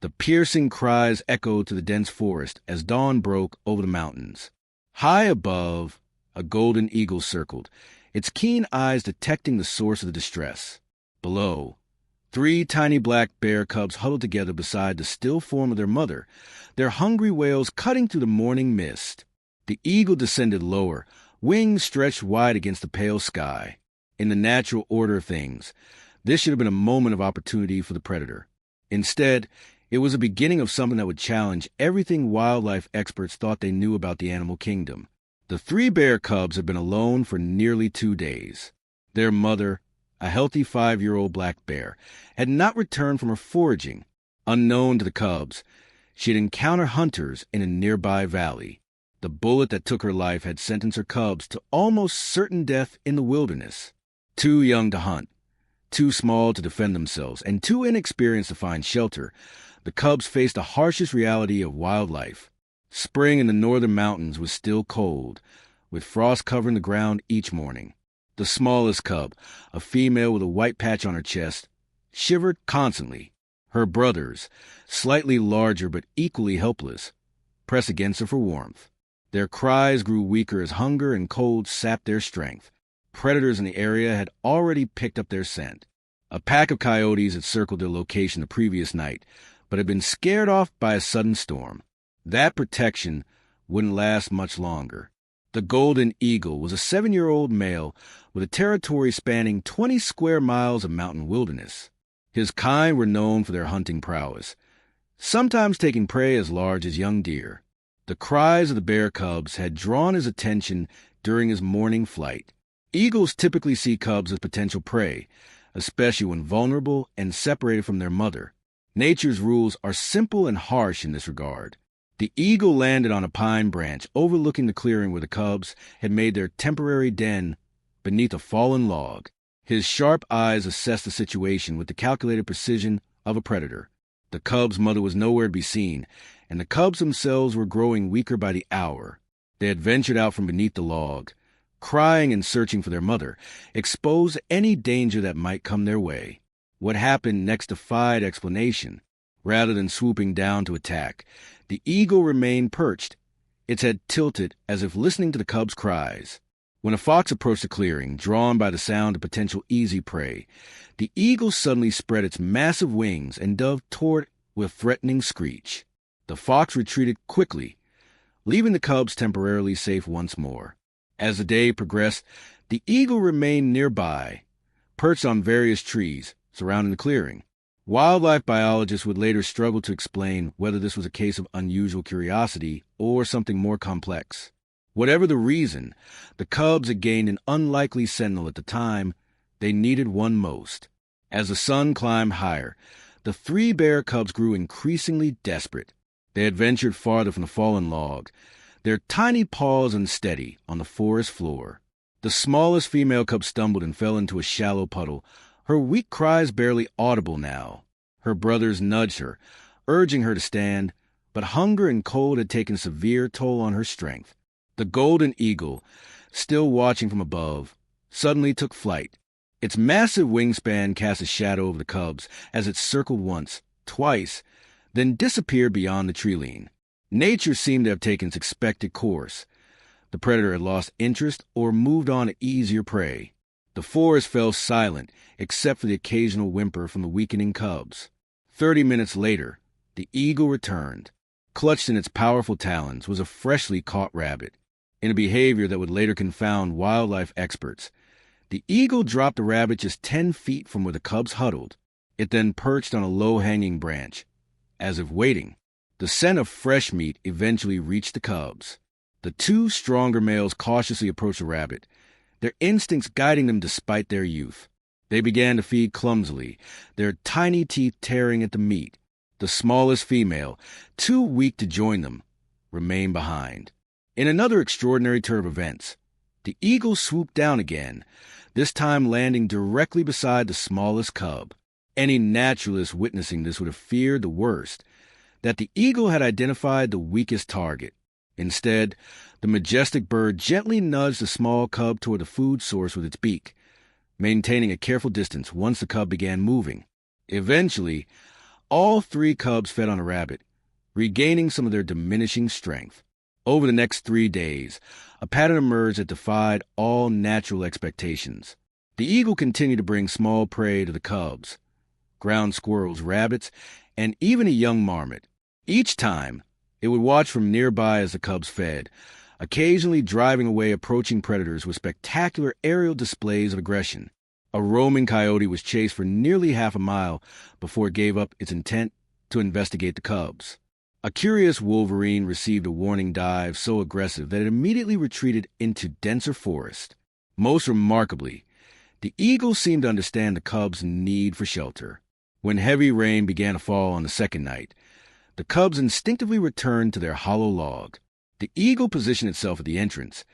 The piercing cries echoed to the dense forest as dawn broke over the mountains. High above, a golden eagle circled, its keen eyes detecting the source of the distress. Below, 3 tiny black bear cubs huddled together beside the still form of their mother, their hungry wails cutting through the morning mist. The eagle descended lower, wings stretched wide against the pale sky. In the natural order of things, this should have been a moment of opportunity for the predator. Instead, it was the beginning of something that would challenge everything wildlife experts thought they knew about the animal kingdom. The 3 bear cubs had been alone for nearly 2 days. Their mother, a healthy 5-year-old black bear, had not returned from her foraging. Unknown to the cubs, she had encountered hunters in a nearby valley. The bullet that took her life had sentenced her cubs to almost certain death in the wilderness. Too young to hunt, too small to defend themselves, and too inexperienced to find shelter, the cubs faced the harshest reality of wildlife. Spring in the northern mountains was still cold, with frost covering the ground each morning. The smallest cub, a female with a white patch on her chest, shivered constantly. Her brothers, slightly larger but equally helpless, pressed against her for warmth. Their cries grew weaker as hunger and cold sapped their strength. Predators in the area had already picked up their scent. A pack of coyotes had circled their location the previous night, but had been scared off by a sudden storm. That protection wouldn't last much longer. The golden eagle was a 7-year-old male with a territory spanning 20 square miles of mountain wilderness. His kind were known for their hunting prowess, sometimes taking prey as large as young deer. The cries of the bear cubs had drawn his attention during his morning flight. Eagles typically see cubs as potential prey, especially when vulnerable and separated from their mother. Nature's rules are simple and harsh in this regard. The eagle landed on a pine branch overlooking the clearing where the cubs had made their temporary den beneath a fallen log. His sharp eyes assessed the situation with the calculated precision of a predator. The cubs' mother was nowhere to be seen, and the cubs themselves were growing weaker by the hour. They had ventured out from beneath the log, crying and searching for their mother, exposed to any danger that might come their way. What happened next defied explanation. Rather than swooping down to attack, the eagle remained perched, its head tilted as if listening to the cubs' cries. When a fox approached the clearing, drawn by the sound of potential easy prey, the eagle suddenly spread its massive wings and dove toward it with a threatening screech. The fox retreated quickly, leaving the cubs temporarily safe once more. As the day progressed, the eagle remained nearby, perched on various trees surrounding the clearing. Wildlife biologists would later struggle to explain whether this was a case of unusual curiosity or something more complex. Whatever the reason, the cubs had gained an unlikely sentinel at the time they needed one most. As the sun climbed higher, the 3 bear cubs grew increasingly desperate. They had ventured farther from the fallen log, their tiny paws unsteady on the forest floor. The smallest female cub stumbled and fell into a shallow puddle, her weak cries barely audible now. Her brothers nudged her, urging her to stand, but hunger and cold had taken a severe toll on her strength. The golden eagle, still watching from above, suddenly took flight. Its massive wingspan cast a shadow over the cubs as it circled once, twice, then disappeared beyond the tree-line. Nature seemed to have taken its expected course. The predator had lost interest or moved on to easier prey. The forest fell silent, except for the occasional whimper from the weakening cubs. 30 minutes later, the eagle returned. Clutched in its powerful talons was a freshly caught rabbit. In a behavior that would later confound wildlife experts, the eagle dropped the rabbit just 10 feet from where the cubs huddled. It then perched on a low-hanging branch, as if waiting. The scent of fresh meat eventually reached the cubs. The 2 stronger males cautiously approached the rabbit, their instincts guiding them despite their youth. They began to feed clumsily, their tiny teeth tearing at the meat. The smallest female, too weak to join them, remained behind. In another extraordinary turn of events, the eagle swooped down again, this time landing directly beside the smallest cub. Any naturalist witnessing this would have feared the worst, that the eagle had identified the weakest target. Instead, the majestic bird gently nudged the small cub toward the food source with its beak, maintaining a careful distance once the cub began moving. Eventually, All three cubs fed on a rabbit, regaining some of their diminishing strength. Over the next 3 days, a pattern emerged that defied all natural expectations. The eagle continued to bring small prey to the cubs, ground squirrels, rabbits, and even a young marmot. Each time, it would watch from nearby as the cubs fed, occasionally driving away approaching predators with spectacular aerial displays of aggression. A roaming coyote was chased for nearly half a mile before it gave up its intent to investigate the cubs. A curious wolverine received a warning dive so aggressive that it immediately retreated into denser forest. Most remarkably, the eagle seemed to understand the cubs' need for shelter. When heavy rain began to fall on the second night, the cubs instinctively returned to their hollow log. The eagle positioned itself at the entrance,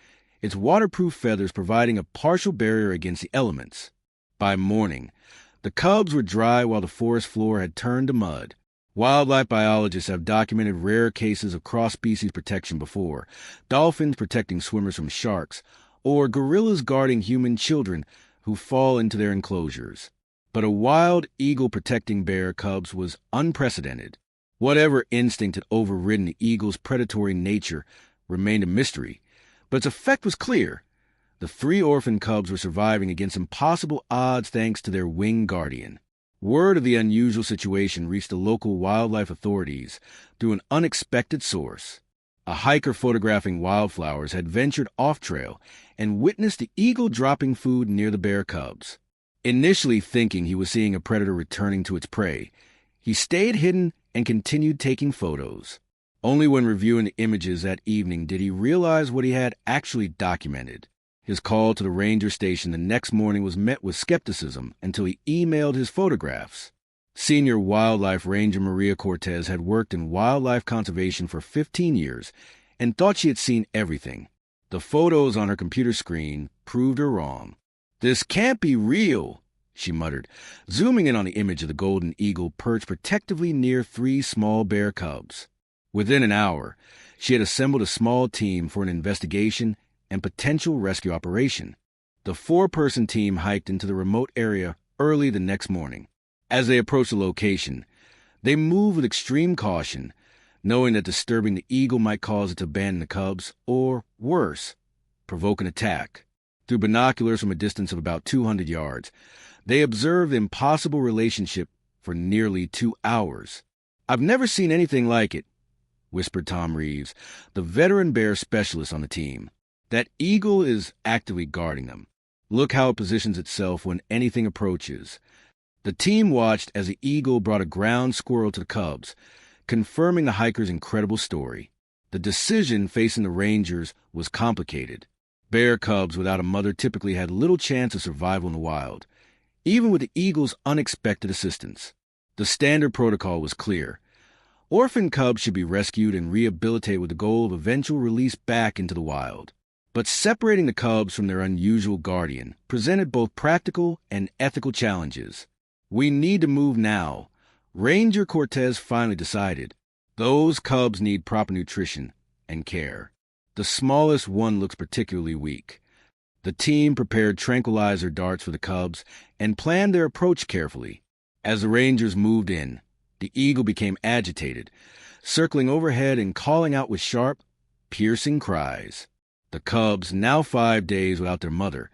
its waterproof feathers providing a partial barrier against the elements. By morning, the cubs were dry while the forest floor had turned to mud. Wildlife biologists have documented rare cases of cross-species protection before, dolphins protecting swimmers from sharks, or gorillas guarding human children who fall into their enclosures. But a wild eagle protecting bear cubs was unprecedented. Whatever instinct had overridden the eagle's predatory nature remained a mystery, but its effect was clear. The 3 orphan cubs were surviving against impossible odds thanks to their winged guardian. Word of the unusual situation reached the local wildlife authorities through an unexpected source. A hiker photographing wildflowers had ventured off-trail and witnessed the eagle dropping food near the bear cubs. Initially thinking he was seeing a predator returning to its prey, he stayed hidden and continued taking photos. Only when reviewing the images that evening did he realize what he had actually documented. His call to the ranger station the next morning was met with skepticism until he emailed his photographs. Senior wildlife ranger Maria Cortez had worked in wildlife conservation for 15 years and thought she had seen everything. The photos on her computer screen proved her wrong. "This can't be real," she muttered, zooming in on the image of the golden eagle perched protectively near 3 small bear cubs. Within an hour, she had assembled a small team for an investigation and potential rescue operation. The 4-person team hiked into the remote area early the next morning. As they approached the location, they moved with extreme caution, knowing that disturbing the eagle might cause it to abandon the cubs, or, worse, provoke an attack. Through binoculars from a distance of about 200 yards, they observed the impossible relationship for nearly 2 hours. "I've never seen anything like it," whispered Tom Reeves, the veteran bear specialist on the team. "That eagle is actively guarding them. Look how it positions itself when anything approaches." The team watched as the eagle brought a ground squirrel to the cubs, confirming the hiker's incredible story. The decision facing the rangers was complicated. Bear cubs without a mother typically had little chance of survival in the wild, even with the eagle's unexpected assistance. The standard protocol was clear. Orphan cubs should be rescued and rehabilitated with the goal of eventual release back into the wild. But separating the cubs from their unusual guardian presented both practical and ethical challenges. "We need to move now," Ranger Cortez finally decided. "Those cubs need proper nutrition and care. The smallest one looks particularly weak." The team prepared tranquilizer darts for the cubs and planned their approach carefully. As the rangers moved in, the eagle became agitated, circling overhead and calling out with sharp, piercing cries. The cubs, now 5 days without their mother,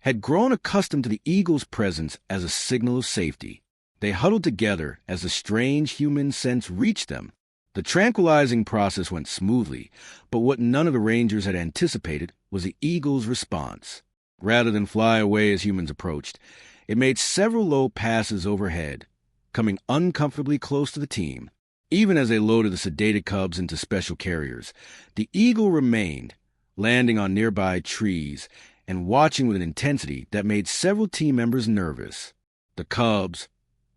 had grown accustomed to the eagle's presence as a signal of safety. They huddled together as the strange human sense reached them. The tranquilizing process went smoothly, but what none of the rangers had anticipated was the eagle's response. Rather than fly away as humans approached, it made several low passes overhead, coming uncomfortably close to the team. Even as they loaded the sedated cubs into special carriers, the eagle remained, landing on nearby trees and watching with an intensity that made several team members nervous. The cubs,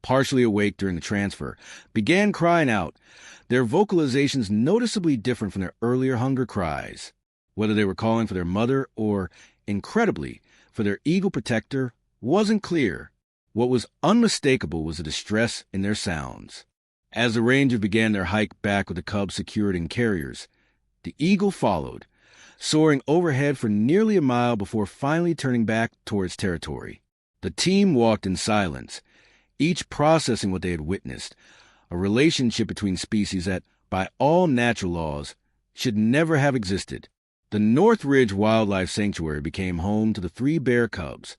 partially awake during the transfer, began crying out, their vocalizations noticeably different from their earlier hunger cries. Whether they were calling for their mother or, incredibly, for their eagle protector wasn't clear. What was unmistakable was the distress in their sounds. As the rangers began their hike back with the cubs secured in carriers, the eagle followed, soaring overhead for nearly a mile before finally turning back towards territory. The team walked in silence, each processing what they had witnessed, a relationship between species that, by all natural laws, should never have existed. The North Ridge Wildlife Sanctuary became home to the 3 bear cubs,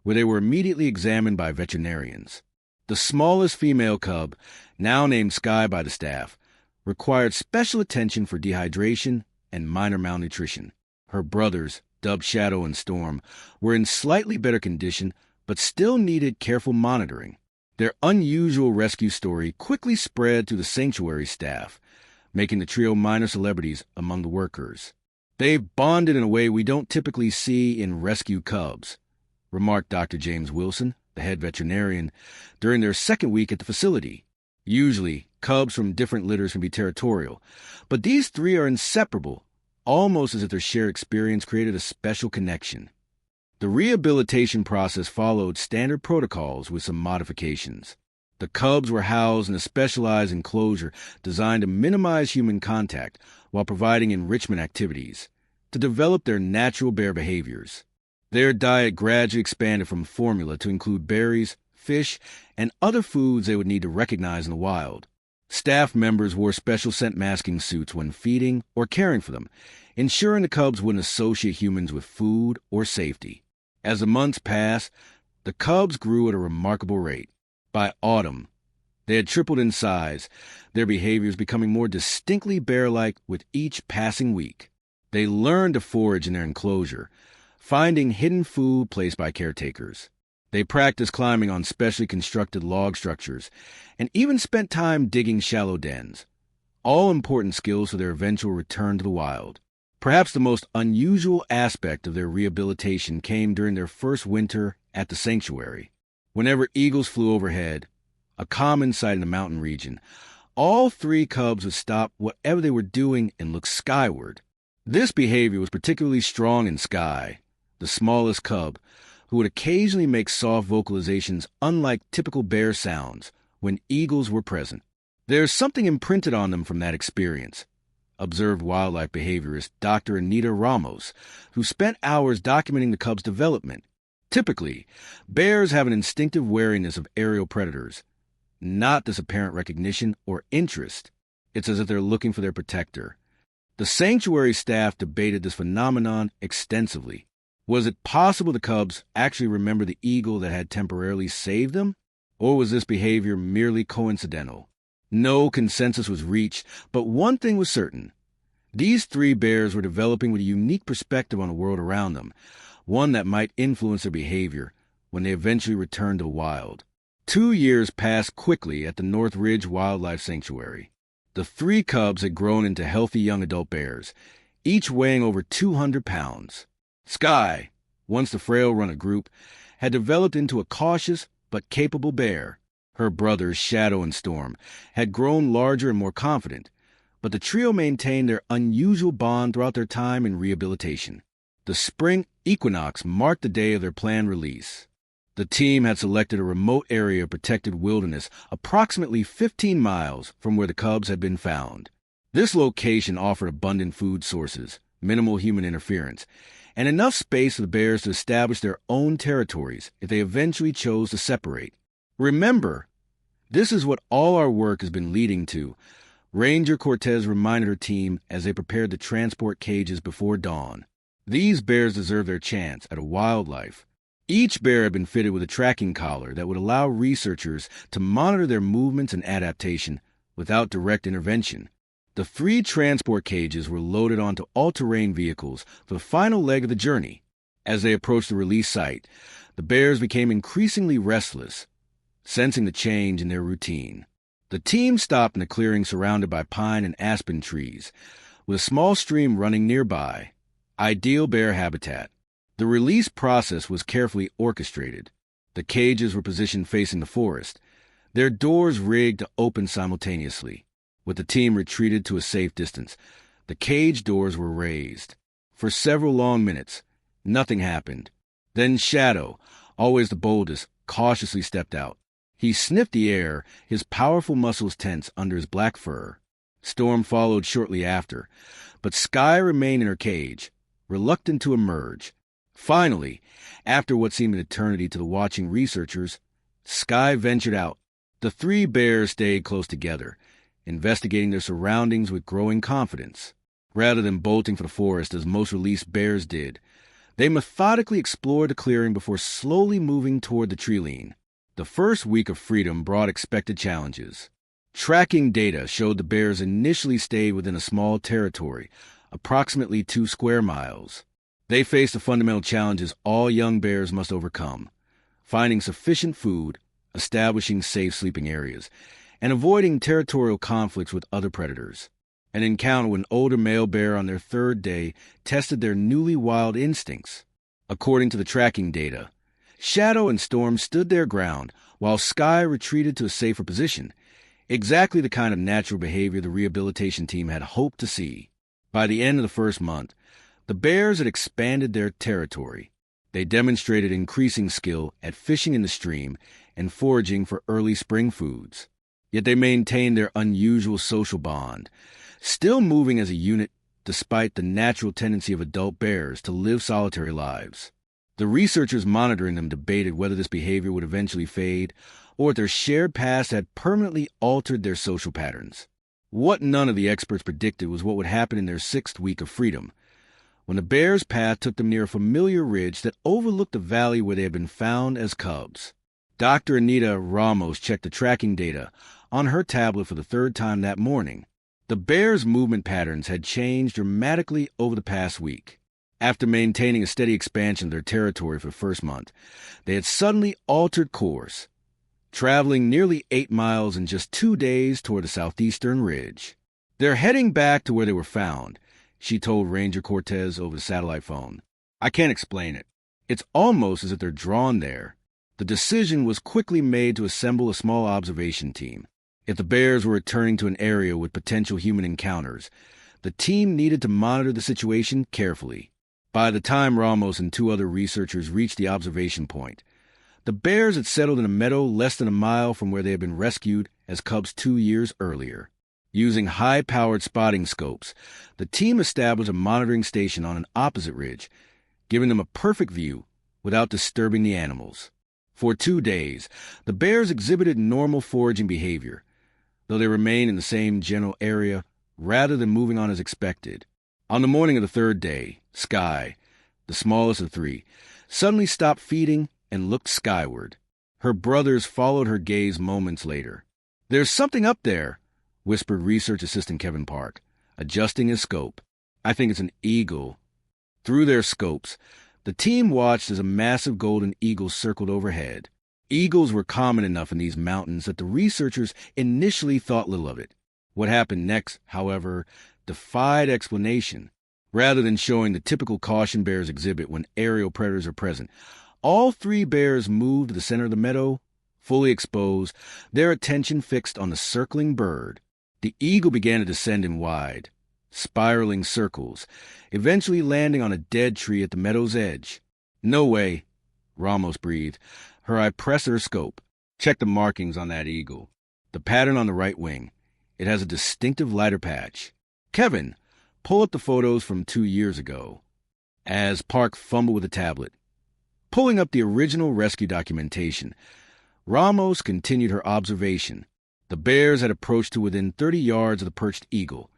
where they were immediately examined by veterinarians. The smallest female cub, now named Sky by the staff, required special attention for dehydration and minor malnutrition. Her brothers, dubbed Shadow and Storm, were in slightly better condition but still needed careful monitoring. Their unusual rescue story quickly spread through the sanctuary staff, making the trio minor celebrities among the workers. "They've bonded in a way we don't typically see in rescue cubs," remarked Dr. James Wilson, the head veterinarian, during their second week at the facility. "Usually, cubs from different litters can be territorial, but these 3 are inseparable, almost as if their shared experience created a special connection." The rehabilitation process followed standard protocols with some modifications. The cubs were housed in a specialized enclosure designed to minimize human contact while providing enrichment activities to develop their natural bear behaviors. Their diet gradually expanded from formula to include berries, fish, and other foods they would need to recognize in the wild. Staff members wore special scent masking suits when feeding or caring for them, ensuring the cubs wouldn't associate humans with food or safety. As the months passed, the cubs grew at a remarkable rate. By autumn, they had tripled in size, their behaviors becoming more distinctly bear-like with each passing week. They learned to forage in their enclosure, finding hidden food placed by caretakers. They practiced climbing on specially constructed log structures, and even spent time digging shallow dens, all important skills for their eventual return to the wild. Perhaps the most unusual aspect of their rehabilitation came during their first winter at the sanctuary. Whenever eagles flew overhead, a common sight in the mountain region, all 3 cubs would stop whatever they were doing and look skyward. This behavior was particularly strong in Sky, the smallest cub, who would occasionally make soft vocalizations unlike typical bear sounds when eagles were present. "There's something imprinted on them from that experience," observed wildlife behaviorist Dr. Anita Ramos, who spent hours documenting the cub's development. Typically, bears have an instinctive wariness of aerial predators, not this apparent recognition or interest. It's as if they're looking for their protector. The sanctuary staff debated this phenomenon extensively. Was it possible the cubs actually remembered the eagle that had temporarily saved them? Or was this behavior merely coincidental? No consensus was reached, but one thing was certain. These 3 bears were developing with a unique perspective on the world around them, one that might influence their behavior when they eventually returned to the wild. 2 years passed quickly at the North Ridge Wildlife Sanctuary. The 3 cubs had grown into healthy young adult bears, each weighing over 200 pounds. Sky, once the frail run of group, had developed into a cautious but capable bear. Her brothers, Shadow and Storm, had grown larger and more confident, but the trio maintained their unusual bond throughout their time in rehabilitation. The spring equinox marked the day of their planned release. The team had selected a remote area of protected wilderness approximately 15 miles from where the cubs had been found. This location offered abundant food sources, minimal human interference, and enough space for the bears to establish their own territories if they eventually chose to separate. "Remember, this is what all our work has been leading to," Ranger Cortez reminded her team as they prepared to transport cages before dawn. These bears deserve their chance at a wildlife. Each bear had been fitted with a tracking collar that would allow researchers to monitor their movements and adaptation without direct intervention. The 3 transport cages were loaded onto all-terrain vehicles for the final leg of the journey. As they approached the release site, the bears became increasingly restless, sensing the change in their routine. The team stopped in a clearing surrounded by pine and aspen trees, with a small stream running nearby. Ideal bear habitat. The release process was carefully orchestrated. The cages were positioned facing the forest, their doors rigged to open simultaneously. With the team retreated to a safe distance, the cage doors were raised. For several long minutes, nothing happened. Then Shadow, always the boldest, cautiously stepped out. He sniffed the air, his powerful muscles tense under his black fur. Storm followed shortly after, but Sky remained in her cage, reluctant to emerge. Finally, after what seemed an eternity to the watching researchers, Sky ventured out, The three bears stayed close together, investigating their surroundings with growing confidence. Rather than bolting for the forest as most released bears did, they methodically explored the clearing before slowly moving toward the tree line. The first week of freedom brought expected challenges. Tracking data showed the bears initially stayed within a small territory, approximately 2 square miles. They faced the fundamental challenges all young bears must overcome: finding sufficient food, establishing safe sleeping areas, and avoiding territorial conflicts with other predators. An encounter with an older male bear on their third day tested their newly wild instincts. According to the tracking data, Shadow and Storm stood their ground, while Sky retreated to a safer position, exactly the kind of natural behavior the rehabilitation team had hoped to see. By the end of the first month, the bears had expanded their territory. They demonstrated increasing skill at fishing in the stream and foraging for early spring foods. Yet they maintained their unusual social bond, still moving as a unit despite the natural tendency of adult bears to live solitary lives. The researchers monitoring them debated whether this behavior would eventually fade or if their shared past had permanently altered their social patterns. What none of the experts predicted was what would happen in their 6th week of freedom, when the bears' path took them near a familiar ridge that overlooked the valley where they had been found as cubs. Dr. Anita Ramos checked the tracking data on her tablet for the 3rd time that morning. The bears' movement patterns had changed dramatically over the past week. After maintaining a steady expansion of their territory for the first month, they had suddenly altered course, traveling nearly 8 miles in just 2 days toward the southeastern ridge. "They're heading back to where they were found," she told Ranger Cortez over the satellite phone. "I can't explain it. It's almost as if they're drawn there." The decision was quickly made to assemble a small observation team. If the bears were returning to an area with potential human encounters, the team needed to monitor the situation carefully. By the time Ramos and 2 other researchers reached the observation point, the bears had settled in a meadow less than a mile from where they had been rescued as cubs 2 years earlier. Using high-powered spotting scopes, the team established a monitoring station on an opposite ridge, giving them a perfect view without disturbing the animals. For 2 days, the bears exhibited normal foraging behavior, though they remained in the same general area rather than moving on as expected. On the morning of the 3rd day, Sky, the smallest of the 3, suddenly stopped feeding and looked skyward. Her brothers followed her gaze moments later. "There's something up there," whispered research assistant Kevin Park, adjusting his scope. "I think it's an eagle." Through their scopes, the team watched as a massive golden eagle circled overhead. Eagles were common enough in these mountains that the researchers initially thought little of it. What happened next, however, defied explanation. Rather than showing the typical caution bears exhibit when aerial predators are present, all 3 bears moved to the center of the meadow, fully exposed, their attention fixed on the circling bird. The eagle began to descend in wide, spiraling circles, eventually landing on a dead tree at the meadow's edge. "No way," Ramos breathed. Her eye pressed her scope. "Check the markings on that eagle. The pattern on the right wing. It has a distinctive lighter patch. Kevin, pull up the photos from 2 years ago." As Park fumbled with the tablet, pulling up the original rescue documentation, Ramos continued her observation. The bears had approached to within 30 yards of the perched eagle,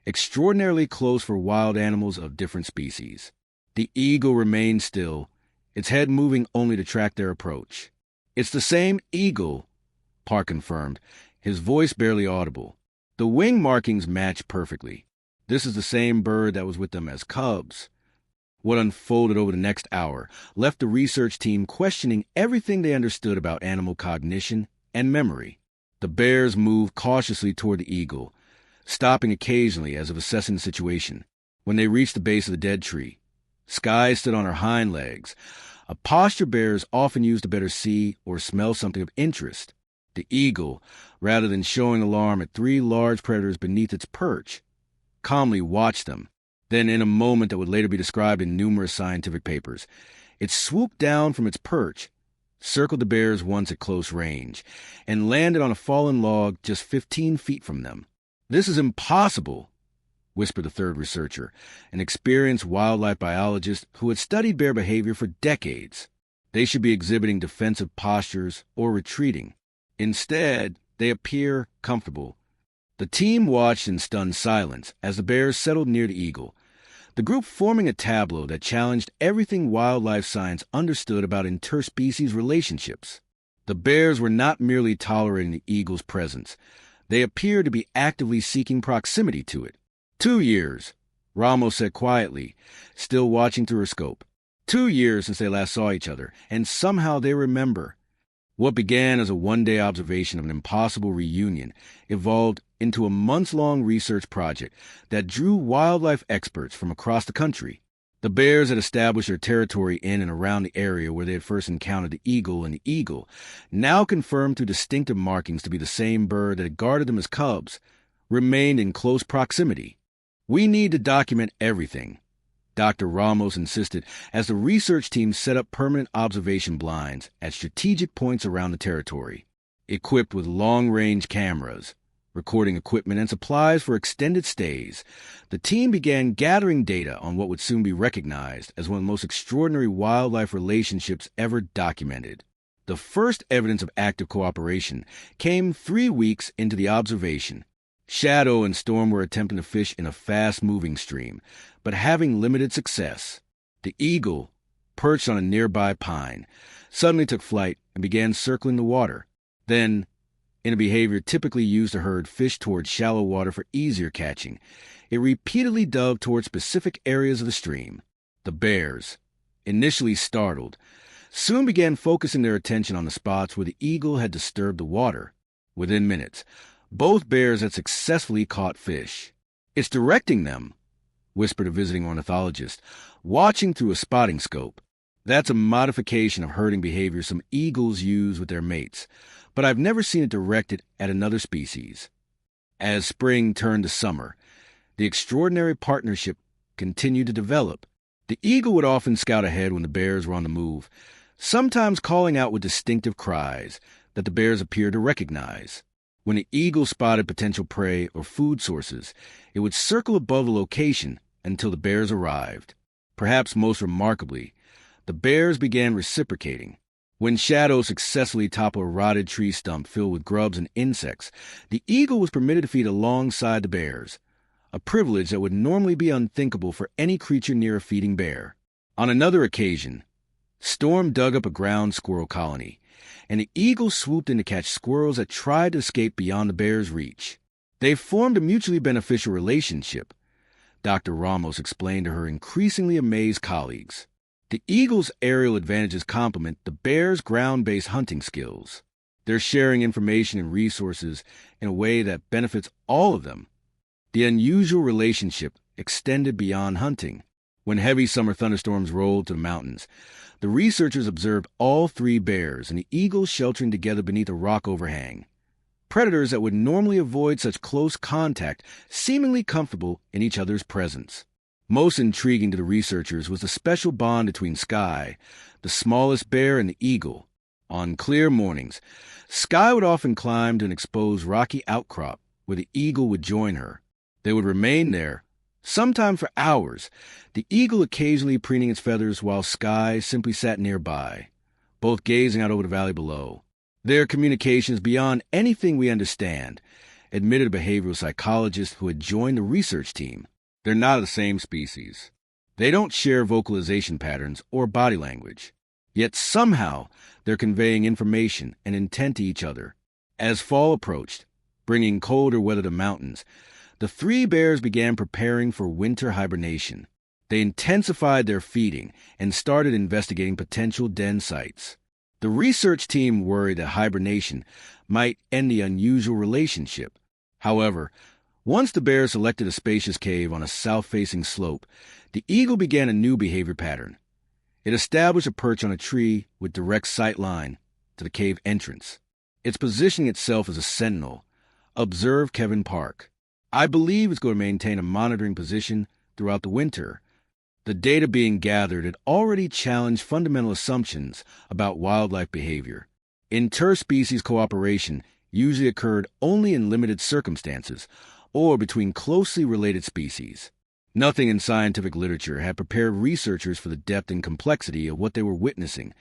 extraordinarily close for wild animals of different species. The eagle remained still, its head moving only to track their approach. "It's the same eagle," Park confirmed, his voice barely audible. "The wing markings match perfectly. This is the same bird that was with them as cubs." What unfolded over the next hour left the research team questioning everything they understood about animal cognition and memory. The bears moved cautiously toward the eagle, stopping occasionally as if assessing the situation. When they reached the base of the dead tree, Sky stood on her hind legs, a posture bears often use to better see or smell something of interest. The eagle, rather than showing alarm at 3 large predators beneath its perch, calmly watched them. Then, in a moment that would later be described in numerous scientific papers, it swooped down from its perch, circled the bears once at close range, and landed on a fallen log just 15 feet from them. "This is impossible," whispered the 3rd researcher, an experienced wildlife biologist who had studied bear behavior for decades. "They should be exhibiting defensive postures or retreating." Instead, they appear comfortable. The team watched in stunned silence as the bears settled near the eagle, the group forming a tableau that challenged everything wildlife science understood about interspecies relationships. The bears were not merely tolerating the eagle's presence. They appeared to be actively seeking proximity to it. 2 years, Ramos said quietly, still watching through her scope. 2 years since they last saw each other, and somehow they remember. What began as a one-day observation of an impossible reunion evolved into a months-long research project that drew wildlife experts from across the country. The bears had established their territory in and around the area where they had first encountered the eagle, and the eagle, now confirmed through distinctive markings to be the same bird that had guarded them as cubs, remained in close proximity. "We need to document everything," Dr. Ramos insisted as the research team set up permanent observation blinds at strategic points around the territory, equipped with long-range cameras, recording equipment, and supplies for extended stays. The team began gathering data on what would soon be recognized as one of the most extraordinary wildlife relationships ever documented. The first evidence of active cooperation came 3 weeks into the observation. Shadow and Storm were attempting to fish in a fast-moving stream, but having limited success. The eagle, perched on a nearby pine, suddenly took flight and began circling the water. Then, in a behavior typically used to herd fish towards shallow water for easier catching, it repeatedly dove toward specific areas of the stream. The bears, initially startled, soon began focusing their attention on the spots where the eagle had disturbed the water. Within minutes, both bears had successfully caught fish. "It's directing them," whispered a visiting ornithologist, watching through a spotting scope. "That's a modification of herding behavior some eagles use with their mates, but I've never seen it directed at another species." As spring turned to summer, the extraordinary partnership continued to develop. The eagle would often scout ahead when the bears were on the move, sometimes calling out with distinctive cries that the bears appeared to recognize. When the eagle spotted potential prey or food sources, it would circle above the location until the bears arrived. Perhaps most remarkably, the bears began reciprocating. When Shadow successfully toppled a rotted tree stump filled with grubs and insects, the eagle was permitted to feed alongside the bears, a privilege that would normally be unthinkable for any creature near a feeding bear. On another occasion, Storm dug up a ground squirrel colony, and the eagle swooped in to catch squirrels that tried to escape beyond the bear's reach. They formed a mutually beneficial relationship, Dr. Ramos explained to her increasingly amazed colleagues. The eagle's aerial advantages complement the bear's ground-based hunting skills. They're sharing information and resources in a way that benefits all of them. The unusual relationship extended beyond hunting. When heavy summer thunderstorms rolled to the mountains, the researchers observed all 3 bears and the eagle sheltering together beneath a rock overhang. Predators that would normally avoid such close contact, seemingly comfortable in each other's presence. Most intriguing to the researchers was the special bond between Sky, the smallest bear, and the eagle. On clear mornings, Sky would often climb to an exposed rocky outcrop where the eagle would join her. They would remain there, sometimes for hours, the eagle occasionally preening its feathers while Sky simply sat nearby, both gazing out over the valley below. Their communication is beyond anything we understand, admitted a behavioral psychologist who had joined the research team. They're not the same species. They don't share vocalization patterns or body language. Yet somehow they're conveying information and intent to each other. As fall approached, bringing colder weather to mountains, the 3 bears began preparing for winter hibernation. They intensified their feeding and started investigating potential den sites. The research team worried that hibernation might end the unusual relationship. However, once the bears selected a spacious cave on a south-facing slope, the eagle began a new behavior pattern. It established a perch on a tree with direct sight line to the cave entrance. It's positioning itself as a sentinel. Observe Kevin Park. I believe it's going to maintain a monitoring position throughout the winter. The data being gathered had already challenged fundamental assumptions about wildlife behavior. Interspecies cooperation usually occurred only in limited circumstances or between closely related species. Nothing in scientific literature had prepared researchers for the depth and complexity of what they were witnessing.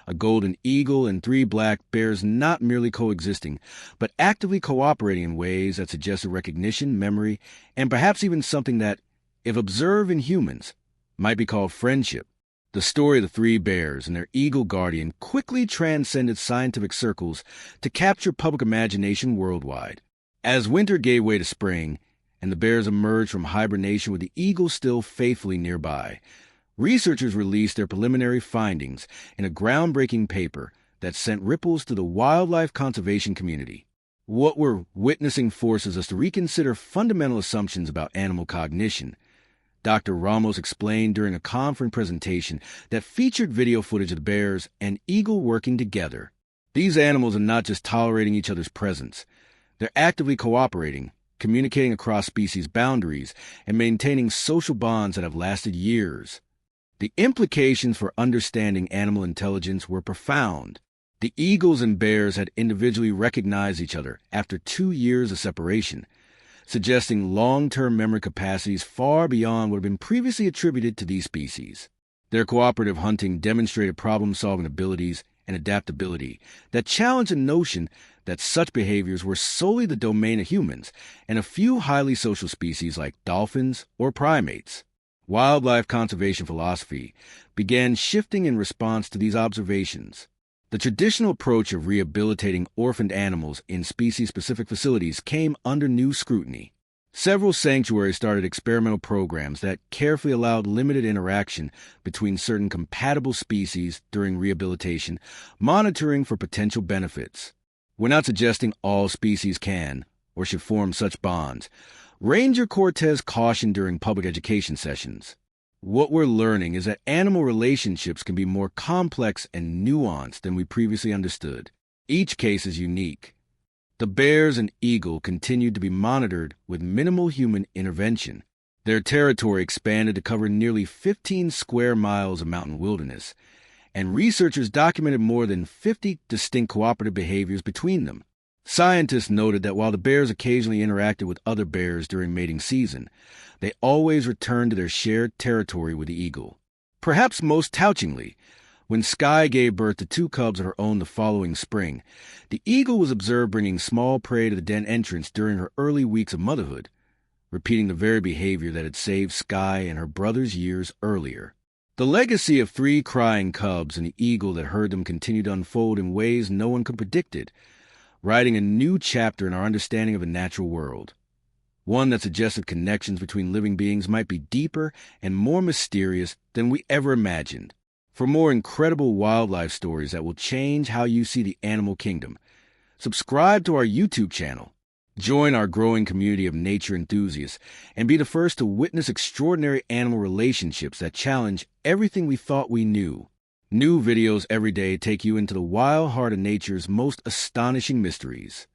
A golden eagle and three black bears not merely coexisting, but actively cooperating in ways that suggested recognition, memory, and perhaps even something that, if observed in humans, might be called friendship. The story of the three bears and their eagle guardian quickly transcended scientific circles to capture public imagination worldwide. As winter gave way to spring, and the bears emerged from hibernation with the eagle still faithfully nearby, researchers released their preliminary findings in a groundbreaking paper that sent ripples through the wildlife conservation community. What we're witnessing forces us to reconsider fundamental assumptions about animal cognition. Dr. Ramos explained during a conference presentation that featured video footage of the bears and eagle working together. These animals are not just tolerating each other's presence. They're actively cooperating, communicating across species boundaries, and maintaining social bonds that have lasted years. The implications for understanding animal intelligence were profound. The eagles and bears had individually recognized each other after 2 years of separation, suggesting long-term memory capacities far beyond what had been previously attributed to these species. Their cooperative hunting demonstrated problem-solving abilities and adaptability that challenged the notion that such behaviors were solely the domain of humans and a few highly social species like dolphins or primates. Wildlife conservation philosophy began shifting in response to these observations. The traditional approach of rehabilitating orphaned animals in species-specific facilities came under new scrutiny. Several sanctuaries started experimental programs that carefully allowed limited interaction between certain compatible species during rehabilitation, monitoring for potential benefits. We're not suggesting all species can or should form such bonds. Ranger Cortez cautioned during public education sessions. What we're learning is that animal relationships can be more complex and nuanced than we previously understood. Each case is unique. The bears and eagle continued to be monitored with minimal human intervention. Their territory expanded to cover nearly 15 square miles of mountain wilderness, and researchers documented more than 50 distinct cooperative behaviors between them. Scientists noted that while the bears occasionally interacted with other bears during mating season, they always returned to their shared territory with the eagle. Perhaps most touchingly, when Skye gave birth to 2 cubs of her own the following spring, the eagle was observed bringing small prey to the den entrance during her early weeks of motherhood, repeating the very behavior that had saved Skye and her brothers years earlier. The legacy of 3 crying cubs and the eagle that heard them continued to unfold in ways no one could predict it, writing a new chapter in our understanding of the natural world, one that suggested connections between living beings might be deeper and more mysterious than we ever imagined. For more incredible wildlife stories that will change how you see the animal kingdom, subscribe to our YouTube channel. Join our growing community of nature enthusiasts and be the first to witness extraordinary animal relationships that challenge everything we thought we knew. New videos every day take you into the wild heart of nature's most astonishing mysteries.